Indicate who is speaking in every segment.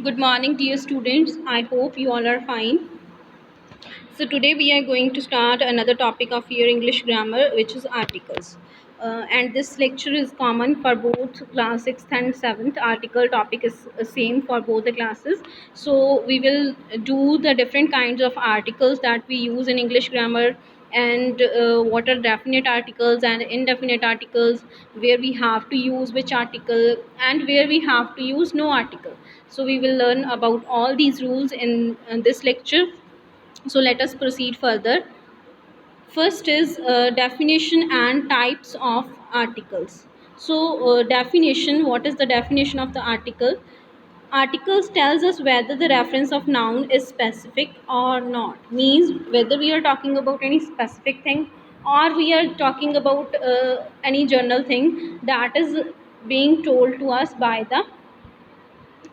Speaker 1: Good morning, dear students. I hope you all are fine. So today we are going to start another topic of your English grammar, which is articles. And this lecture is common for both class 6th and 7th. Article topic is same for both the classes. So we will do the different kinds of articles that we use in English grammar, and what are definite articles and indefinite articles, where we have to use which article and where we have to use no article. So we will learn about all these rules in this lecture. So let us proceed further. First is definition and types of articles. So definition, what is the definition of the article? Articles tells us whether the reference of noun is specific or not. Means whether we are talking about any specific thing or we are talking about any general thing that is being told to us by the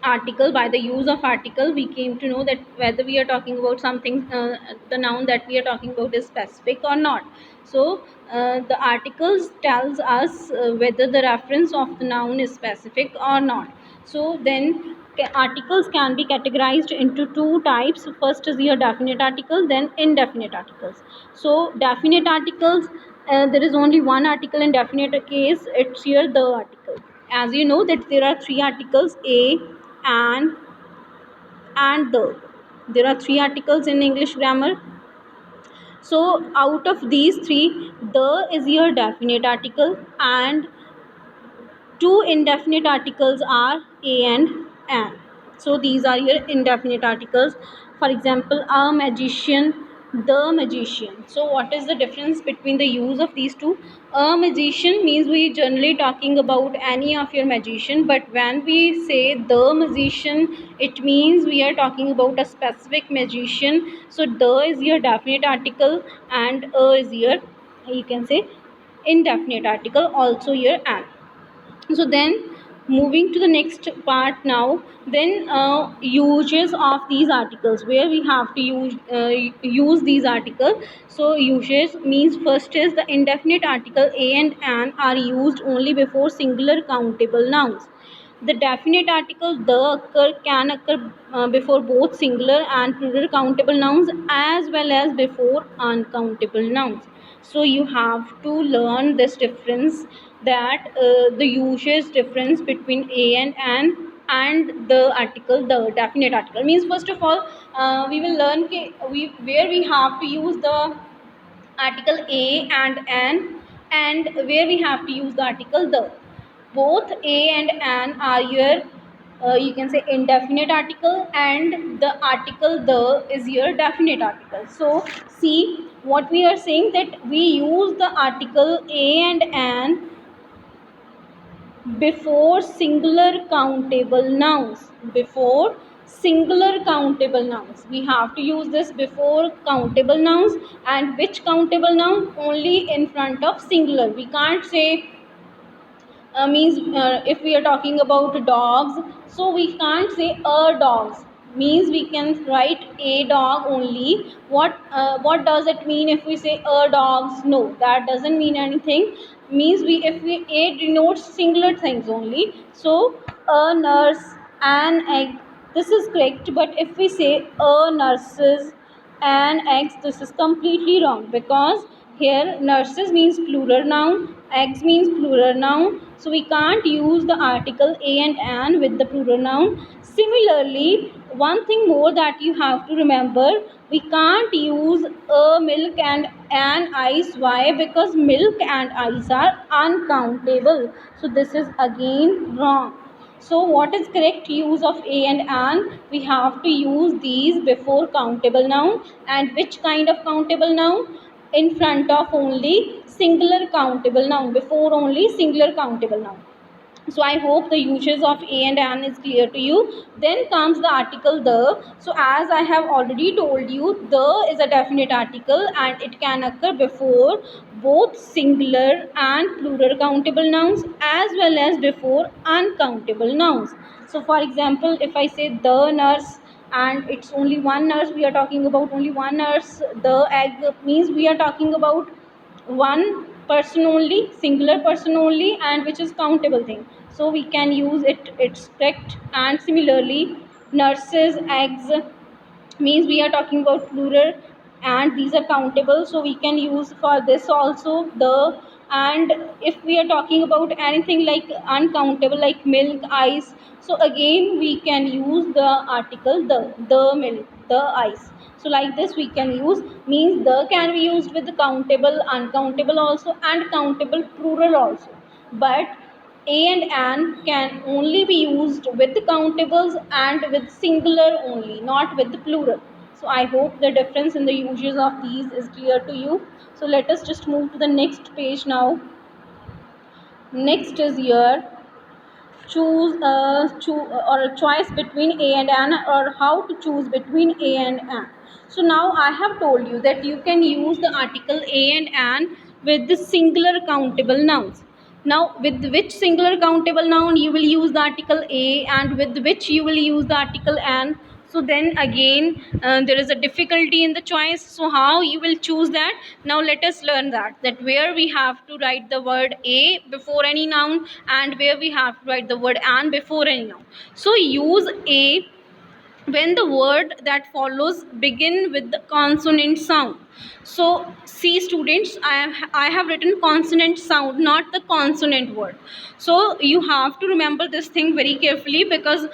Speaker 1: article. By the use of article we came to know that whether we are talking about something, the noun that we are talking about is specific or not. So the articles tells us whether the reference of the noun is specific or not. So then articles can be categorized into two types. First is your definite article, then indefinite articles. So definite articles, there is only one article in definite case, it's here the article. As you know that there are three articles, a, and the. There are three articles in English grammar. So out of these three, the is your definite article, and two indefinite articles are a and an. So these are your indefinite articles. For example, a magician, the magician. So what is the difference between the use of these two? A magician means we generally talking about any of your magician, but when we say the magician, it means we are talking about a specific magician. So the is your definite article and a is your, you can say, indefinite article, also your an. So then moving to the next part now, then uses of these articles, where we have to use these articles. So uses means first is the indefinite article a and an are used only before singular countable nouns. The definite article the can occur before both singular and plural countable nouns, as well as before uncountable nouns. So you have to learn this difference, that the usage difference between a and an and the article the definite article. Means first of all, we will learn where we have to use the article a and an, and where we have to use the article the. Both a and an are your, you can say, indefinite article, and the article the is your definite article. So see what we are saying, that we use the article a and an before singular countable nouns. Before singular countable nouns we have to use this before countable nouns. And which countable noun? Only in front of singular. We can't say, means if we are talking about dogs, so we can't say a dogs. Means we can write a dog only. What does it mean if we say a dogs? No, that doesn't mean anything. Means we, if we, a denotes singular things only. So a nurse, an egg, this is correct. But if we say a nurses, an eggs, this is completely wrong, because here nurses means plural noun, eggs means plural noun. So we can't use the article a and an with the plural noun. Similarly, one thing more that you have to remember, we can't use a milk and an ice. Why? Because milk and ice are uncountable. So this is again wrong. So what is correct use of a and an? We have to use these before countable noun. And which kind of countable noun? In front of only singular countable noun, before only singular countable noun. So I hope the uses of a and an is clear to you. Then comes the article the. So as I have already told you, the is a definite article and it can occur before both singular and plural countable nouns, as well as before uncountable nouns. So for example, if I say the nurse, and it's only one nurse, we are talking about only one nurse. The egg means we are talking about one person only, singular person only, and which is countable thing. So we can use it, it's correct. And similarly, nurses, eggs, means we are talking about plural, and these are countable, so we can use for this also the. And if we are talking about anything like uncountable like milk, ice, so again we can use the article the milk, the ice. So like this we can use, means the can be used with the countable, uncountable also, and countable plural also. But a and an can only be used with the countables and with singular only, not with the plural. So I hope the difference in the uses of these is clear to you. So let us just move to the next page now. Next is here, or a choice between a and an, or how to choose between a and an. So now I have told you that you can use the article a and an with the singular countable nouns. Now with which singular countable noun you will use the article a, and with which you will use the article an. So then again there is a difficulty in the choice, so how you will choose that? Now let us learn that where we have to write the word a before any noun, and where we have to write the word an before any noun. So use a when the word that follows begin with the consonant sound. So see students, I have written consonant sound, not the consonant word. So you have to remember this thing very carefully, because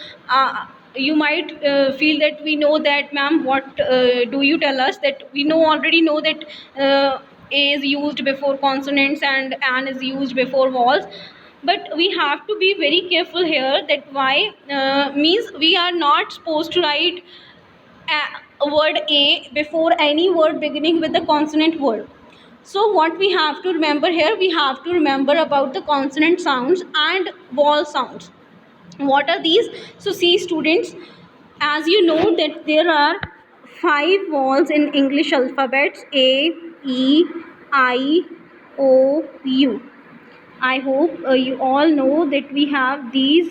Speaker 1: you might feel that we know that, ma'am, what do you tell us, that we already know that a is used before consonants and an is used before vowels. But we have to be very careful here, that why means we are not supposed to write a word a before any word beginning with the consonant word. So what we have to remember here, we have to remember about the consonant sounds and vowel sounds. What are these? So see students, as you know that there are 5 vowels in English alphabets: a, e, I, o, u. I hope you all know that we have these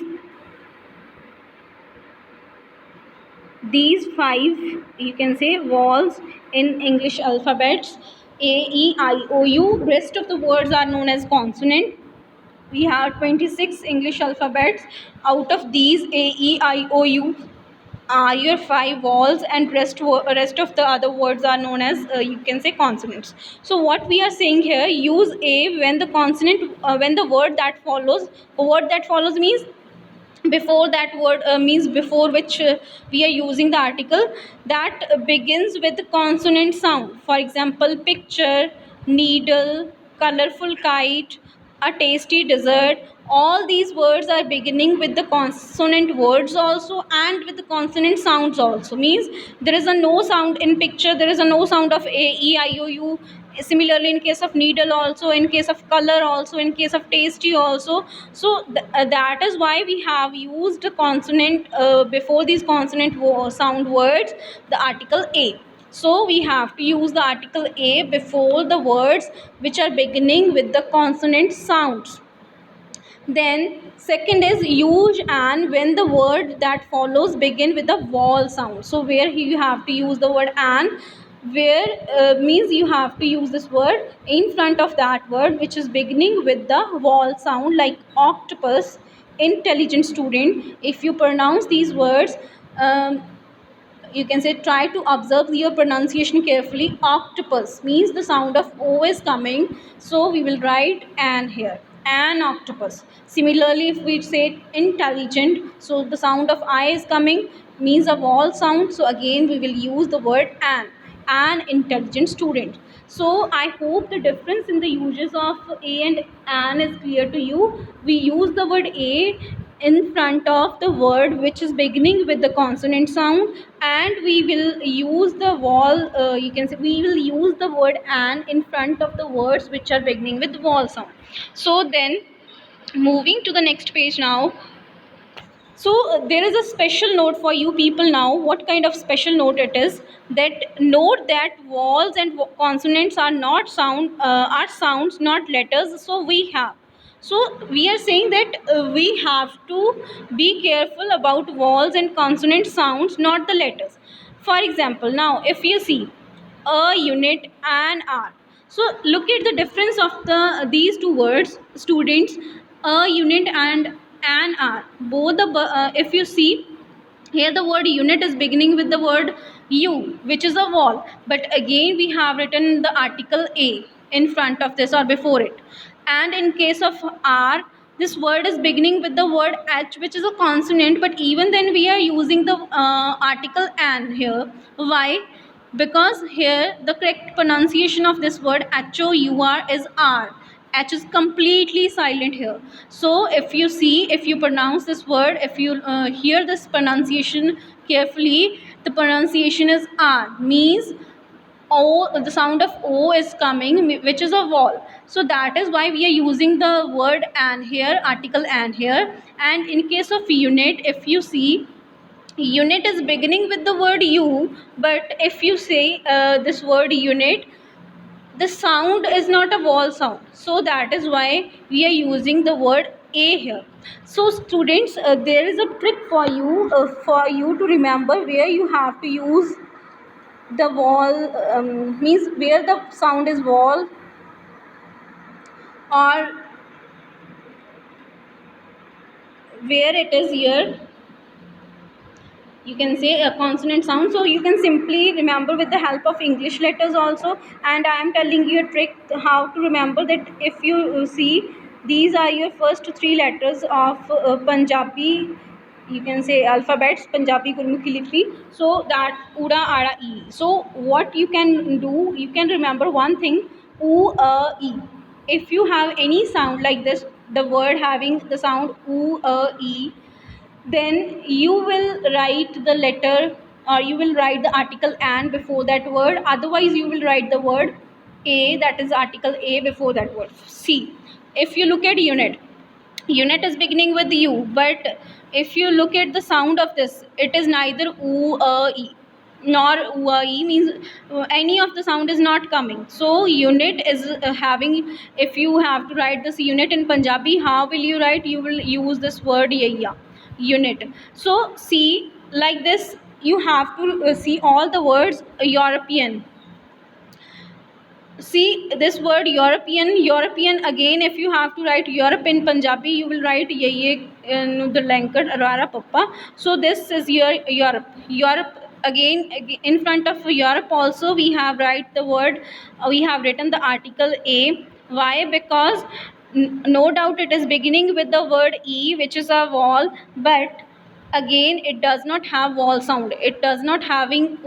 Speaker 1: 5, you can say, vowels in English alphabets: a, e, I, o, u. Rest of the words are known as consonant. We have 26 English alphabets. Out of these, a, e, I, o, u are your 5 vowels, and rest of the other words are known as you can say consonants. So what we are saying here, use a when the consonant when the word that follows means before that word, means before which we are using the article, that begins with the consonant sound. For example, picture, needle, colorful kite, a tasty dessert. All these words are beginning with the consonant words also, and with the consonant sounds also. Means there is a no sound in picture, there is a no sound of a, e, I, o, u. Similarly, in case of needle also, in case of color also, in case of tasty also. So that is why we have used the consonant before these consonant sound words, the article a. So we have to use the article a before the words which are beginning with the consonant sounds. Then second is use an when the word that follows begin with a vowel sound. So where you have to use the word an, where means you have to use this word in front of that word which is beginning with the vowel sound, like octopus, intelligent student. If you pronounce these words, you can say, try to observe your pronunciation carefully. Octopus means the sound of o is coming, so we will write an here, an octopus. Similarly, if we say intelligent, so the sound of I is coming, means a vowel sound, so again we will use the word an intelligent student. So I hope the difference in the uses of a and an is clear to you. We use the word a in front of the word which is beginning with the consonant sound, and we will use the vowel, you can say, we will use the word an in front of the words which are beginning with vowel sound. So then moving to the next page now. So there is a special note for you people now. What kind of special note it is? That note that vowels and consonants are not are sounds, not letters. So we are saying that we have to be careful about vowels and consonant sounds, not the letters. For example, now if you see a, unit, and r. So look at the difference of these two words, students. A, unit, and an, r. Both the if you see, Here the word unit is beginning with the word U, which is a vowel, but again we have written the article A in front of this or before it. And in case of R, this word is beginning with the word H, which is a consonant, but even then we are using the article an here. Why? Because here the correct pronunciation of this word HOUR is R. H is completely silent here. So if you see, if you pronounce this word, if you hear this pronunciation carefully, the pronunciation is R, means O, the sound of O is coming, which is a vowel. So that is why we are using the word an here, article an here. And in case of unit, if you see, unit is beginning with the word U, but if you say this word unit, the sound is not a vowel sound, so that is why we are using the word A here. So students, there is a trick for you to remember where you have to use the vowel, means where the sound is vowel, or where it is here, you can say a consonant sound. So you can simply remember with the help of English letters also. And I am telling you a trick how to remember that. If you see, these are your first three letters of Punjabi, you can say alphabets, Punjabi Gurmukhi Lipi. So that Uda Ada E. So what you can do, you can remember one thing, U E. If you have any sound like this, the word having the sound U E, then you will write the letter, or you will write the article and before that word. Otherwise you will write the word A, that is article A, before that word. See, if you look at unit, unit is beginning with U, but if you look at the sound of this, it is neither U E nor U E, means any of the sound is not coming. So unit is having, if you have to write this unit in Punjabi, how will you write? You will use this word yaya, unit. So see, like this you have to see all the words European. See this word European, European, again if you have to write Europe in Punjabi, you will write ye the lankad arara papa. So this is your Europe. Europe, again in front of Europe also we have write the word, we have written the article A. Why? Because no doubt it is beginning with the word E, which is a vowel, but again it does not have vowel sound, it does not having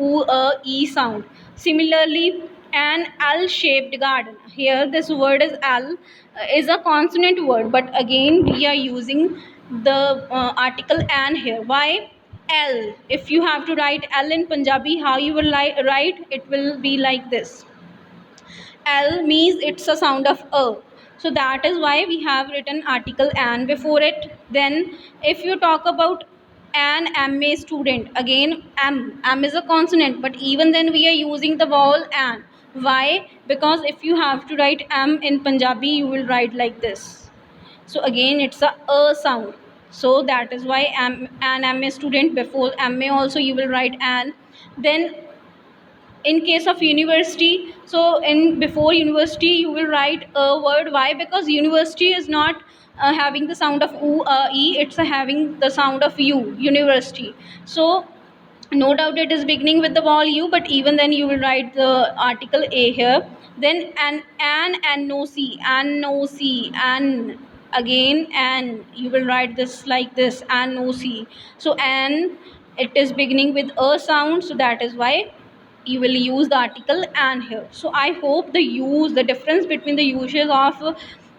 Speaker 1: E sound. Similarly, an L shaped garden, here this word is L, is a consonant word, but again we are using the article an here. Why? L, if you have to write L in Punjabi, how you will write? It will be like this. L means it's a sound of a. So that is why we have written article an before it. Then if you talk about an MA student, again M is a consonant, but even then we are using the vowel an. Why? Because if you have to write M in Punjabi, you will write like this. So again it's a sound. So that is why an MA student, before MA also you will write an. Then in case of university, so in before university you will write a word. Why? Because university is not having the sound of u e, it's having the sound of u, university. So no doubt it is beginning with the vowel u, but even then you will write the article A here. Then an and no c, and no c, and again and you will write this like this, and no c. So and it is beginning with a sound, so that is why you will use the article an here. So I hope the difference between the uses of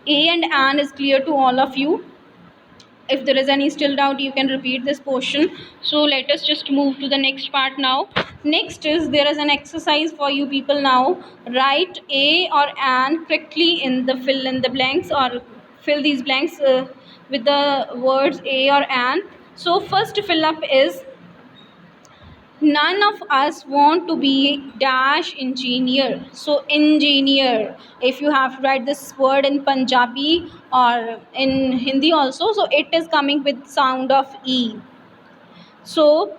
Speaker 1: a and an is clear to all of you. If there is any still doubt, you can repeat this portion. So let us just move to the next part now. Next is, there is an exercise for you people now. Write a or an correctly in the fill in the blanks, or fill these blanks with the words a or an. So first fill up is, none of us want to be dash engineer. So engineer, if you have to write this word in Punjabi or in Hindi also, so it is coming with sound of E. So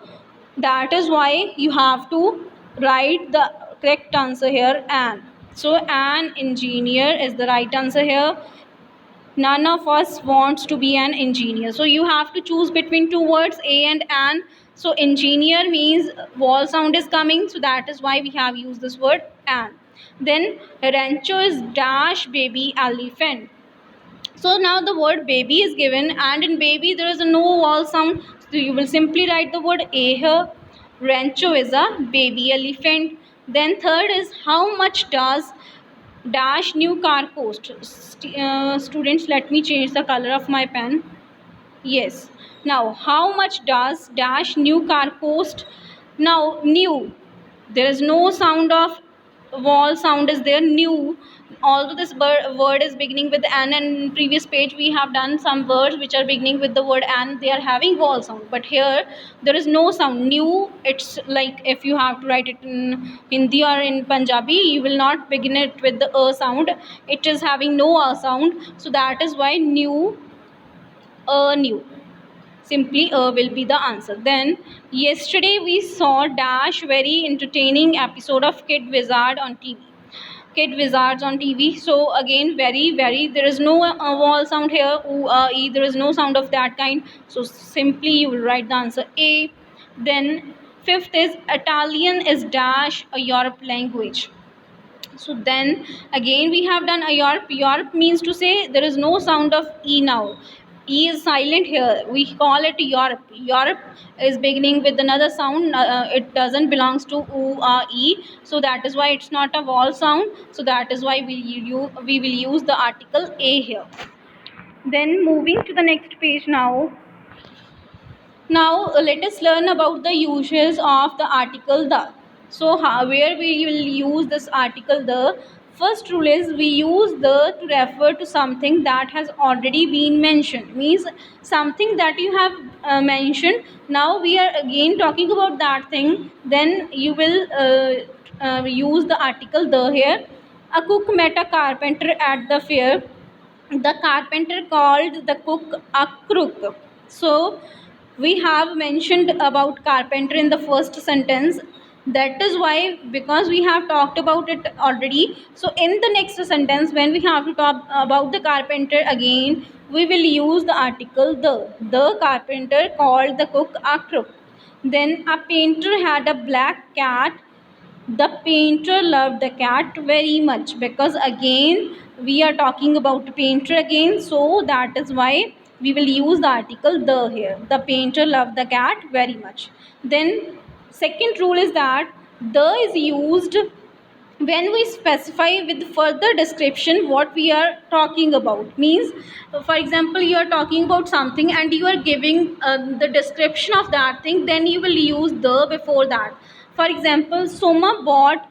Speaker 1: that is why you have to write the correct answer here, an. So an engineer is the right answer here. None of us wants to be an engineer. So you have to choose between two words, a and an. So engineer means vowel sound is coming, so that is why we have used this word an. Then rancho is dash baby elephant. So now the word baby is given, and in baby there is no vowel sound, so you will simply write the word a here. Rancho is a baby elephant. Then third is how much does dash new car cost. Students, let me change the color of my pen. Yes. Now, how much does dash new car cost? Now, new. There is no sound of wall sound is there. New. Although this word is beginning with an, and in previous page we have done some words which are beginning with the word an. They are having vowel sound. But here there is no sound. New. It's like if you have to write it in Hindi or in Punjabi, you will not begin it with the sound. It is having no sound. So that is why new. New. Simply will be the answer. Then yesterday we saw dash very entertaining episode of Kid Wizard on TV. Kid Wizards on TV. So again, very there is no vowel sound here. E. There is no sound of that kind. So simply you will write the answer A. Then fifth is Italian is dash a Europe language. So then again we have done a Europe. Europe means to say there is no sound of E now. E is silent here. We call it Europe. Europe is beginning with another sound. It doesn't belongs to E. So that is why it's not a vowel sound. So that is why we will use the article A here. Then moving to the next page now. Now let us learn about the uses of the article the. So where we will use this article the. First rule is we use the to refer to something that has already been mentioned. Means something that you have mentioned. Now we are again talking about that thing. Then you will use the article the here. A cook met a carpenter at the fair. The carpenter called the cook a crook. So we have mentioned about carpenter in the first sentence. That is why, because we have talked about it already, so in the next sentence when we have to talk about the carpenter again, we will use the article the carpenter called the cook a crook. Then a painter had a black cat. The painter loved the cat very much, because again we are talking about painter again, so that is why we will use the article the here. The painter loved the cat very much. Then second rule is that the is used when we specify with further description what we are talking about. Means for example, you are talking about something and you are giving the description of that thing, then you will use the before that. For example, Soma bought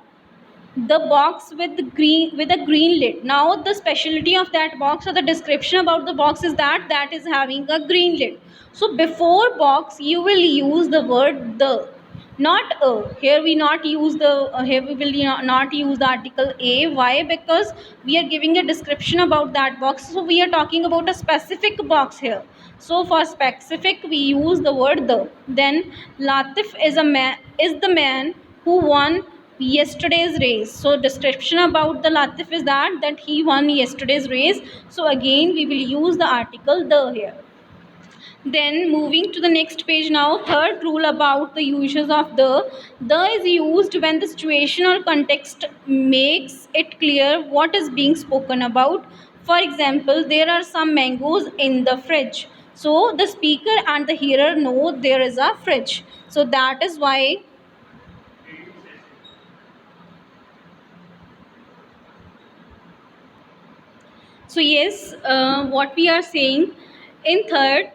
Speaker 1: the box with a green lid. Now the specialty of that box or the description about the box is that is having a green lid. So before box you will use the word the, not a. Here we not use the here we will not use the article a. Why? Because we are giving a description about that box, so we are talking about a specific box here. So for specific we use the word the. Then Latif is the man who won yesterday's race. So description about the Latif is that he won yesterday's race. So again we will use the article the here. Then moving to the next page now, third rule about the uses of the. The is used when the situation or context makes it clear what is being spoken about. For example, there are some mangoes in the fridge. So the speaker and the hearer know there is a fridge. So that is why. So yes, what we are saying in third,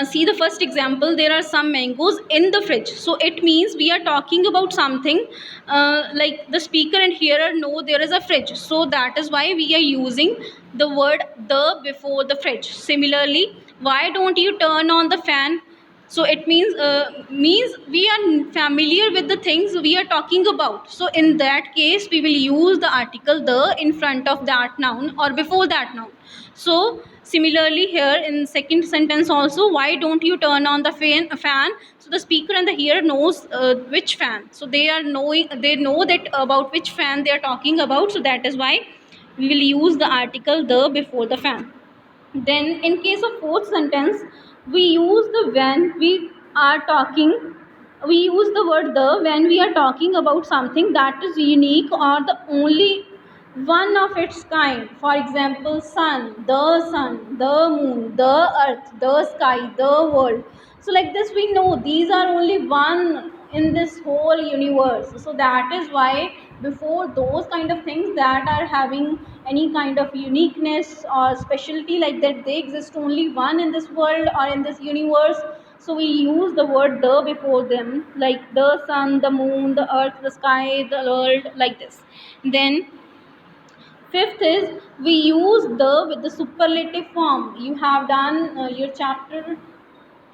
Speaker 1: see the first example, there are some mangoes in the fridge. So it means we are talking about something like the speaker and hearer know there is a fridge. So that is why we are using the word the before the fridge. Similarly, why don't you turn on the fan? So it means we are familiar with the things we are talking about. So in that case we will use the article the in front of that noun or before that noun. So similarly here in second sentence also, why don't you turn on the fan? So the speaker and the hearer knows which fan. So they know that about which fan they are talking about. So that is why we will use the article the before the fan. Then in case of fourth sentence, we use the when we are talking, we use the word the when we are talking about something that is unique or the only one of its kind. For example, sun, the moon, the earth, the sky, the world. So like this we know these are only one in this whole universe. So that is why before those kind of things that are having any kind of uniqueness or specialty like that, they exist only one in this world or in this universe. So we use the word the before them, like the sun, the moon, the earth, the sky, the world, like this. Then fifth is we use the with the superlative form. You have done your chapter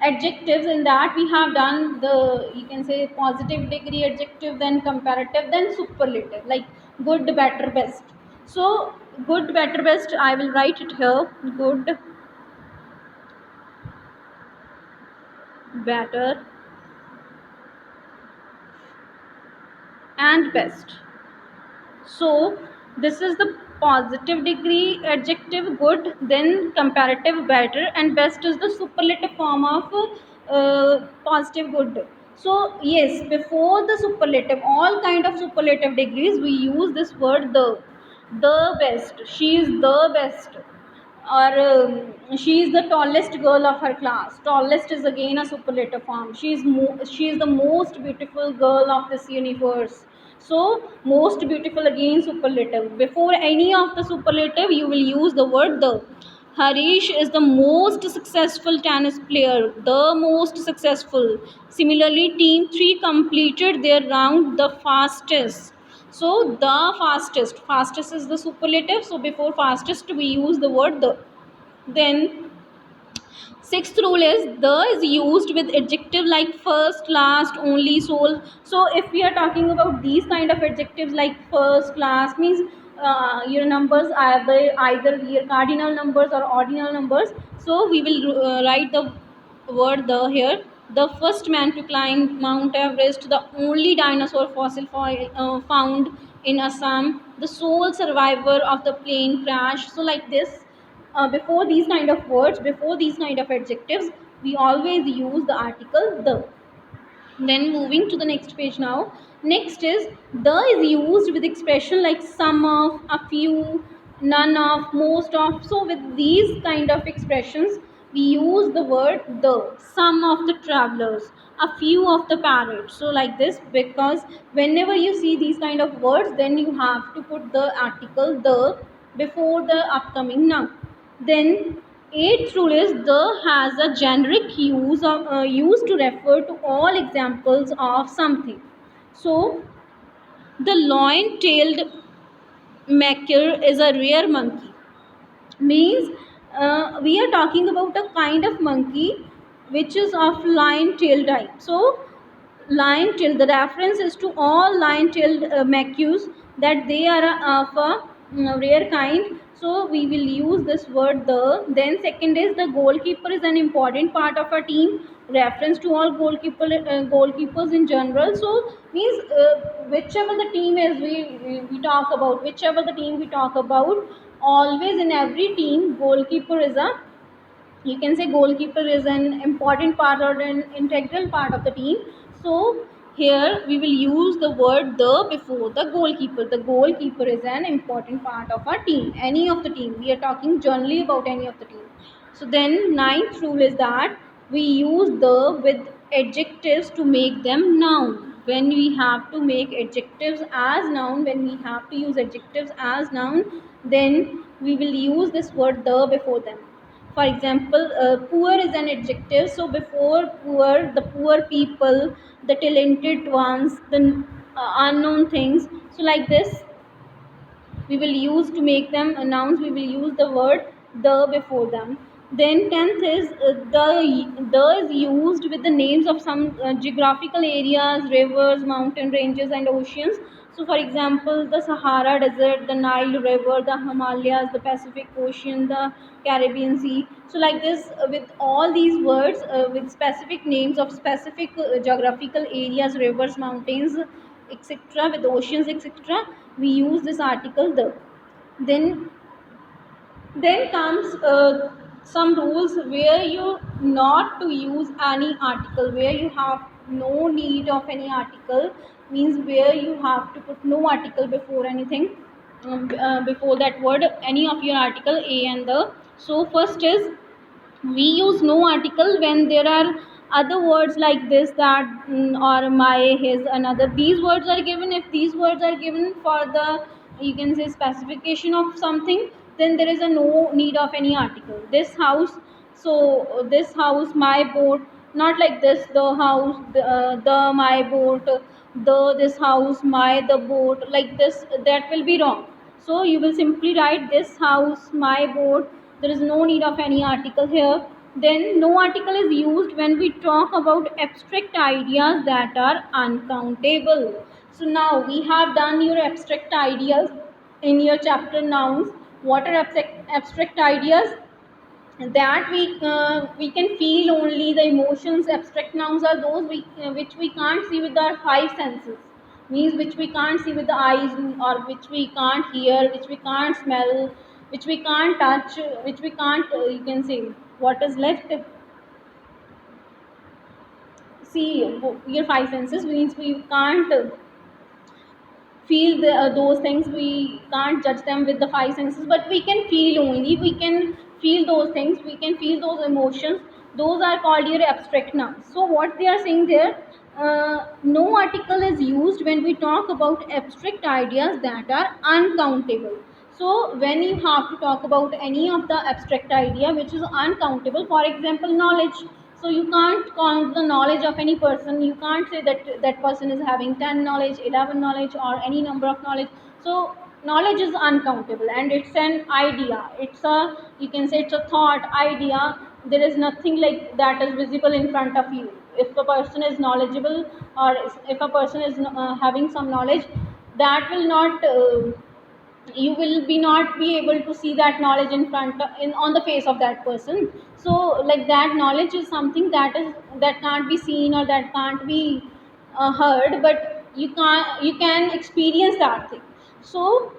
Speaker 1: adjectives. In that we have done the, you can say, positive degree adjective, then comparative, then superlative, like good, better, best. So good, better, best, I will write it here: good, better, and best. So this is the positive degree adjective good, then comparative better, and best is the superlative form of positive good. So yes, before the superlative, all kind of superlative degrees, we use this word the best. She is the best, or she is the tallest girl of her class. Tallest is again a superlative form. She is the most beautiful girl of this universe. So most beautiful again superlative. Before any of the superlative you will use the word the. Harish is the most successful tennis player, the most successful. Similarly, team 3 completed their round the fastest. So the fastest, fastest is the superlative. So before fastest we use the word the. Then sixth rule is the is used with adjective like first, last, only, sole. So if we are talking about these kind of adjectives like first, last, means your numbers are either your cardinal numbers or ordinal numbers. So we will write the word the here. The first man to climb Mount Everest, the only dinosaur fossil found in Assam, the sole survivor of the plane crash. So like this, before these kind of words, before these kind of adjectives, we always use the article the. Then moving to the next page now. Next is the is used with expression like some of, a few, none of, most of. So with these kind of expressions we use the word the. Some of the travelers, a few of the parrots. So like this, because whenever you see these kind of words, then you have to put the article the before the upcoming noun. Then eighth rule is the has a generic use of used to refer to all examples of something. So the lion-tailed macaque is a rare monkey. Means we are talking about a kind of monkey which is of lion-tailed type. So lion-tailed, the reference is to all lion-tailed macaques, that they are of a rare kind. So we will use this word the. Then second is the goalkeeper is an important part of a team. Reference to all goalkeepers in general. So means whichever the team is, we talk about, whichever the team we talk about, always in every team goalkeeper is a, you can say, goalkeeper is an important part or an integral part of the team. So here we will use the word the before the goalkeeper. The goalkeeper is an important part of our team, any of the team. We are talking generally about any of the team. So then ninth rule is that we use the with adjectives to make them noun. When we have to make adjectives as noun, when we have to use adjectives as noun, then we will use this word the before them. For example, poor is an adjective. So before poor, the poor people, the talented ones, the unknown things. So like this, we will use to make them nouns, we will use the word the before them. Then tenth is the is used with the names of some geographical areas, rivers, mountain ranges, and oceans. So for example, the Sahara desert, the Nile river, the Himalayas, the Pacific Ocean, the Caribbean Sea. So like this, with all these words, with specific names of specific geographical areas, rivers, mountains, etc., with oceans, etc., we use this article the. Then comes some rules where you not to use any article, where you have no need of any article, means where you have to put no article before anything, before that word, any of your article a and the. So first is, we use no article when there are other words like this, that or my, his, another. These words are given. If these words are given for the, you can say, specification of something, then there is a no need of any article. This house, so this house, my boat, not like this, the house, the my boat, the this house, my the boat, like this, that will be wrong. So you will simply write this house, my boat. There is no need of any article here. Then no article is used when we talk about abstract ideas that are uncountable. So now we have done your abstract ideas in your chapter nouns. What are abstract ideas? That we can feel only the emotions. Abstract nouns are those which we can't see with our five senses, means which we can't see with the eyes, or which we can't hear, which we can't smell, which we can't touch, which we can't, you can say, what is left, see, your five senses, means we can't feel those things. We can't judge them with the five senses, but we can feel only. We can feel those things. We can feel those emotions. Those are called your abstract nouns. So what they are saying there, no article is used when we talk about abstract ideas that are uncountable. So when you have to talk about any of the abstract idea which is uncountable, for example, knowledge. So you can't count the knowledge of any person. You can't say that that person is having 10 knowledge, 11 knowledge, or any number of knowledge. So knowledge is uncountable, and it's an idea. It's a, you can say, it's a thought idea. There is nothing like that is visible in front of you. If a person is knowledgeable, or if a person is having some knowledge, that will not you will be not be able to see that knowledge in front of, in on the face of that person. So like that knowledge is something that is, that can't be seen, or that can't be heard, but you can experience that thing. So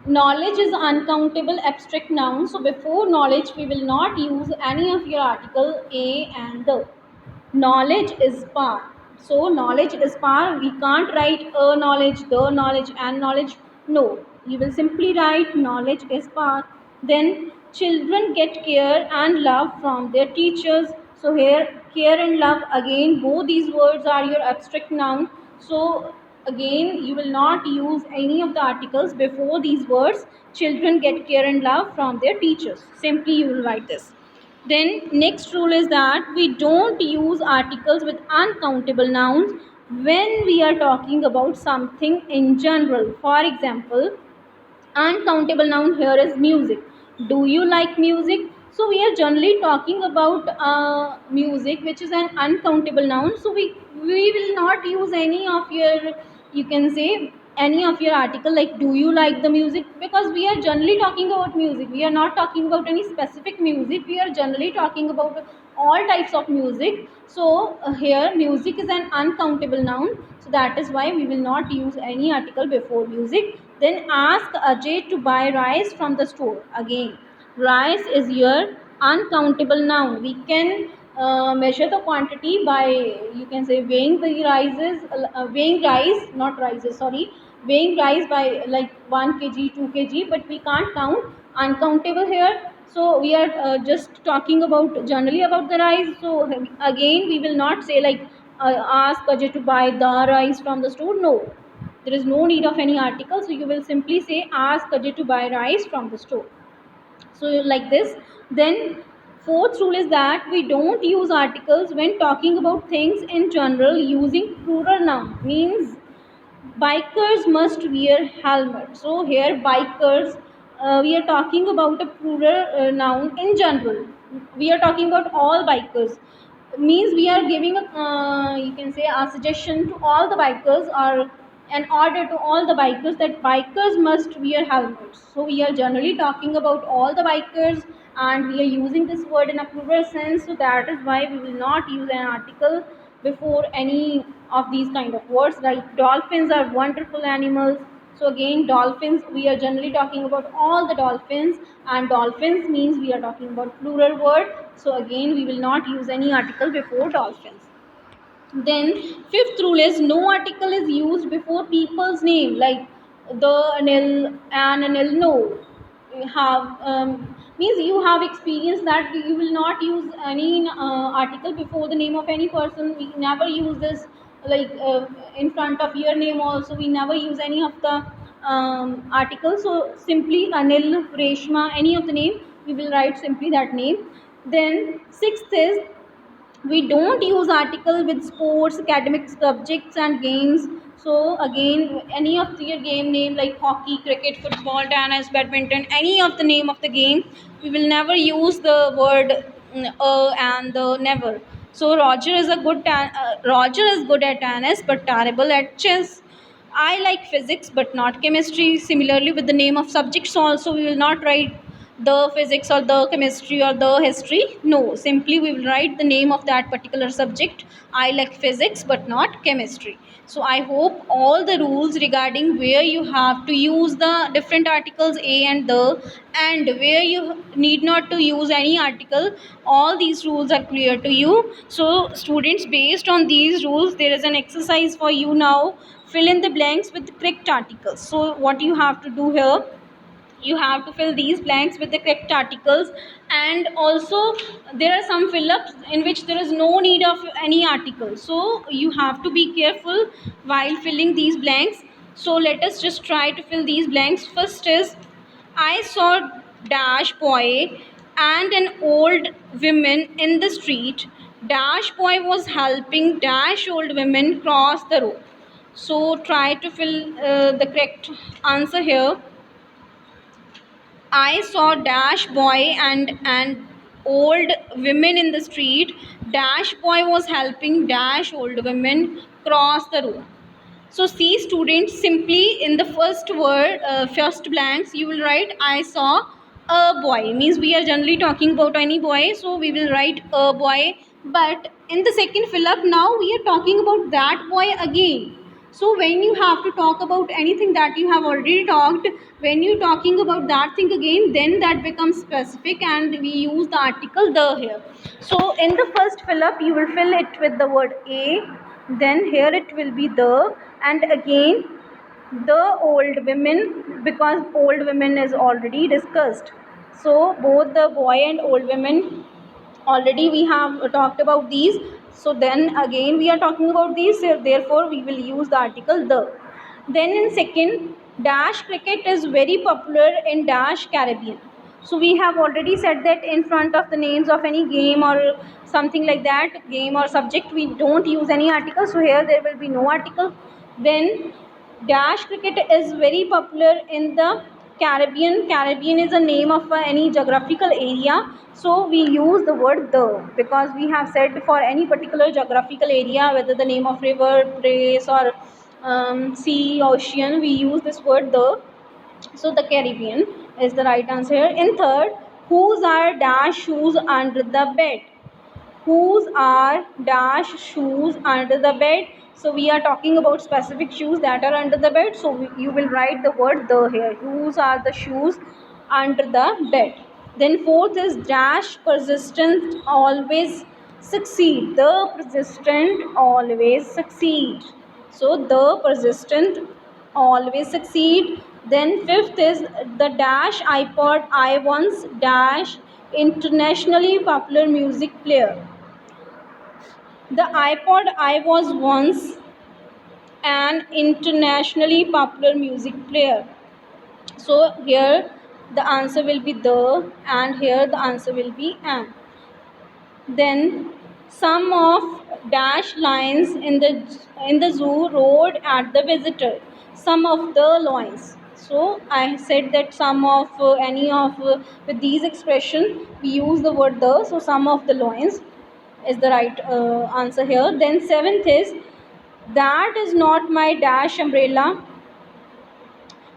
Speaker 1: knowledge is uncountable abstract noun. So before knowledge we will not use any of your article a and the. Knowledge is power. So knowledge is power. We can't write a knowledge, the knowledge, and knowledge. No, you will simply write knowledge is power. Then children get care and love from their teachers. So here care and love, again both these words are your abstract noun. So again you will not use any of the articles before these words. Children get care and love from their teachers. Simply you will write this. Then next rule is that we don't use articles with uncountable nouns when we are talking about something in general. For example, uncountable noun here is music. Do you like music? So we are generally talking about music, which is an uncountable noun. So we will not use any of your, you can say, any of your article like do you like the music, because we are generally talking about music. We are not talking about any specific music. We are generally talking about all types of music. So here music is an uncountable noun. So that is why we will not use any article before music. Then ask Ajay to buy rice from the store. Again, rice is your uncountable noun. We can measure the quantity by, you can say, weighing the rices, weighing rice, not rices, sorry, weighing rice by like 1 kg, 2 kg, but we can't count. Uncountable here. So we are just talking about generally about the rice. So again, we will not say like ask Ajay to buy the rice from the store. No, there is no need of any article. So you will simply say ask Ajay to buy rice from the store. So like this. Then fourth rule is that we don't use articles when talking about things in general using plural noun. Means bikers must wear helmet. So here bikers, we are talking about a plural noun in general. We are talking about all bikers. Means we are giving a, you can say, a suggestion to all the bikers, or an order to all the bikers, that bikers must wear helmets. So we are generally talking about all the bikers, and we are using this word in a plural sense. So that is why we will not use an article before any of these kind of words. Like dolphins are wonderful animals. So again, dolphins, we are generally talking about all the dolphins, and dolphins means we are talking about plural word. So again, we will not use any article before dolphins. Then fifth rule is no article is used before people's name, like the, nil, an, nil, no. You have means you have experienced that you will not use any article before the name of any person. We never use this, like in front of your name also. We never use any of the article. So simply Anil, Reshma, any of the name, we will write simply that name. Then sixth is we don't use article with sports, academic subjects and games. So again, any of your game name like hockey, cricket, football, tennis, badminton, any of the name of the game, we will never use the word and the never. So Roger is good at tennis but terrible at chess. I like physics but not chemistry. Similarly, with the name of subjects also, we will not write the physics or the chemistry or the history. No, simply we will write the name of that particular subject. I like physics but not chemistry. So I hope all the rules regarding where you have to use the different articles a and the, and where you need not to use any article, all these rules are clear to you. So students, based on these rules, there is an exercise for you now. Fill in the blanks with the correct articles. So what you have to do here, you have to fill these blanks with the correct articles. And also there are some fill-ups in which there is no need of any article, so you have to be careful while filling these blanks. So let us just try to fill these blanks. First is, I saw dash boy and an old woman in the street. Dash boy was helping dash old women cross the road. So try to fill the correct answer here. I saw dash boy and an old women in the street. Dash boy was helping dash old women cross the road. So see students, simply in the first word, first blanks, you will write I saw a boy. Means we are generally talking about any boy, so we will write a boy. But in the second fill up, now we are talking about that boy again. So when you have to talk about anything that you have already talked, when you talking about that thing again, then that becomes specific and we use the article the here. So in the first fill up, you will fill it with the word a, then here it will be the, and again the old women, because old women is already discussed. So both the boy and old women, already we have talked about these. So then again we are talking about these, so therefore we will use the article the. Then in second, dash cricket is very popular in dash Caribbean. So we have already said that in front of the names of any game or something like that, game or subject, we don't use any article. So here there will be no article. Then dash cricket is very popular in the Caribbean. Caribbean is a name of any geographical area. So we use the word the, because we have said for any particular geographical area, whether the name of river, place or sea, ocean, we use this word the. So the Caribbean is the right answer here. In third, whose are dash shoes under the bed? Whose are dash shoes under the bed? So we are talking about specific shoes that are under the bed. So you will write the word the here. Whose are the shoes under the bed? Then fourth is dash persistent always succeed. The persistent always succeed. So the persistent always succeed. Then fifth is the dash iPod I once dash internationally popular music player. The iPod I was once an internationally popular music player. So here the answer will be the, and here the answer will be an. Then some of dash lions in the zoo roared at the visitor. Some of the lions. So I said that some of any of with these expression we use the word the. So some of the lions is the right answer here. Then seventh is, that is not my dash umbrella.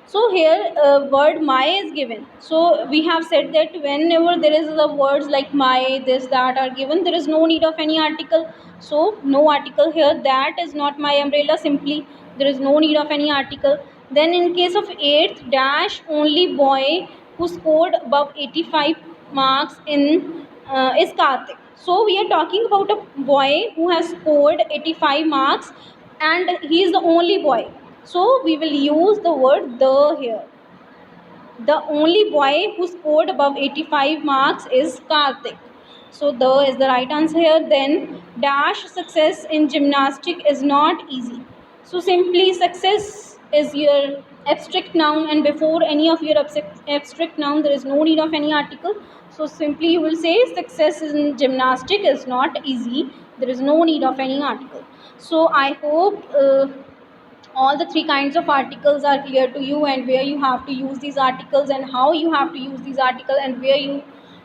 Speaker 1: So here word my is given. So we have said that whenever there is the words like my, this, that are given, there is no need of any article. So no article here. That is not my umbrella, simply there is no need of any article. Then in case of eighth, dash only boy who scored above 85 marks in is Karthik. So we are talking about a boy who has scored 85 marks and he is the only boy. So we will use the word the here. The only boy who scored above 85 marks is Karthik. So the is the right answer here. Then dash success in gymnastic is not easy. So simply success is your abstract noun, and before any of your abstract noun there is no need of any article. So simply you will say success in gymnastic is not easy. There is no need of any article. So I hope all the three kinds of articles are clear to you, and where you have to use these articles and how you have to use these articles, and where you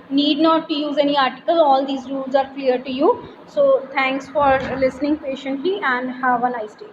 Speaker 1: need not to use any article. All these rules are clear to you. So thanks for listening patiently and have a nice day.